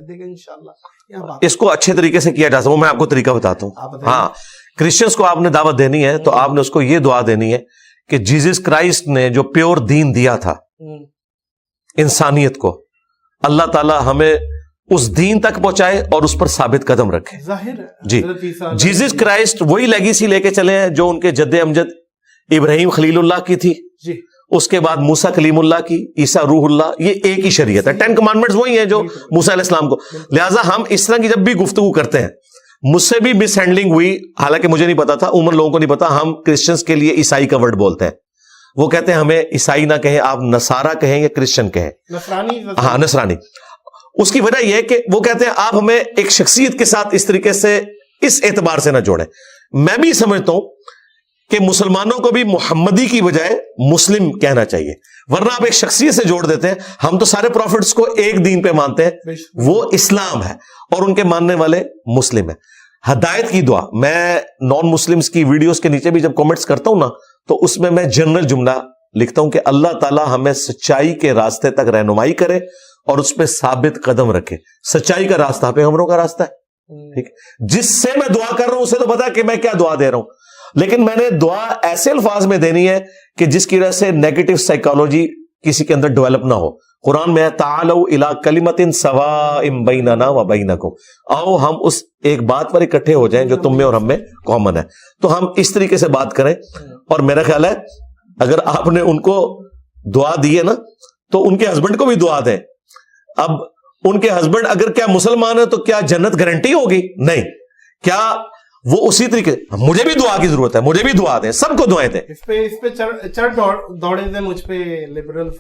دیکھیں انشاءاللہ اس کو اچھے طریقے سے کیا جا سکتا ہے. وہ میں آپ کو طریقہ بتاتا ہوں. ہاں, کرسچنس کو آپ نے دعوت دینی ہے تو آپ نے اس کو یہ دعا دینی ہے کہ جیزس کرائسٹ نے جو پیور دین دیا تھا انسانیت کو, اللہ تعالی ہمیں اس دین تک پہنچائے اور اس پر ثابت قدم رکھے. ظاہر جی, جیزس کرائسٹ وہی لیگیسی لے کے چلے ہیں جو ان کے جد امجد ابراہیم خلیل اللہ کی تھی, جی, اس کے بعد موسیٰ کلیم اللہ کی, عیسیٰ روح اللہ. یہ ایک ہی شریعت ہے. 10 کمانڈمنٹس وہی ہیں جو موسیٰ علیہ السلام کو. لہٰذا ہم اس طرح کی جب بھی گفتگو کرتے ہیں, مجھ سے بھی مس ہینڈلنگ ہوئی, حالانکہ مجھے نہیں پتا تھا, عموماً لوگوں کو نہیں پتا, ہم کرسچنس کے لیے عیسائی کا ورڈ بولتے ہیں. وہ کہتے ہیں ہمیں عیسائی نہ کہیں, آپ نصارہ کہیں یا کرسچن کہیں, نصرانی. ہاں نصرانی. اس کی وجہ یہ ہے کہ وہ کہتے ہیں آپ ہمیں ایک شخصیت کے ساتھ اس طریقے سے اس اعتبار سے نہ جوڑیں. میں بھی سمجھتا ہوں کہ مسلمانوں کو بھی محمدی کی بجائے مسلم کہنا چاہیے, ورنہ آپ ایک شخصیت سے جوڑ دیتے ہیں. ہم تو سارے پروفٹس کو ایک دین پہ مانتے ہیں, وہ اسلام ہے, اور ان کے ماننے والے مسلم ہیں. ہدایت کی دعا میں نان مسلمز کی ویڈیوز کے نیچے بھی جب کامنٹس کرتا ہوں نا, تو اس میں جنرل جملہ لکھتا ہوں کہ اللہ تعالیٰ ہمیں سچائی کے راستے تک رہنمائی کرے اور اس پہ ثابت قدم رکھے. سچائی کا راستہ پیغمبروں کا راستہ ہے, ٹھیک, جس سے میں دعا کر رہا ہوں اسے تو پتا ہے کہ میں کیا دعا دے رہا ہوں, لیکن میں نے دعا ایسے الفاظ میں دینی ہے کہ جس کی وجہ سے نیگیٹو سائیکالوجی کسی کے اندر ڈیولپ نہ ہو. قرآن میں تعالوا الی کلمۃ سواء بیننا و بینکم, آؤ ہم اس ایک بات پر اکٹھے ہو جائیں جو تم میں اور ہم میں کامن ہے. تو ہم اس طریقے سے بات کریں, اور میرا خیال ہے اگر آپ نے ان کو دعا دی ہے نا تو ان کے ہسبینڈ کو بھی دعا دیں. اب ان کے ہسبینڈ اگر کیا مسلمان ہے تو کیا جنت گارنٹی ہوگی؟ نہیں. کیا وہ اسی طریقے, مجھے بھی دعا کی ضرورت ہے, مجھے بھی دعا دیں, سب کو دعائیں دیں. اس پہ چڑھ دوڑے تھے مجھ پہ لبرل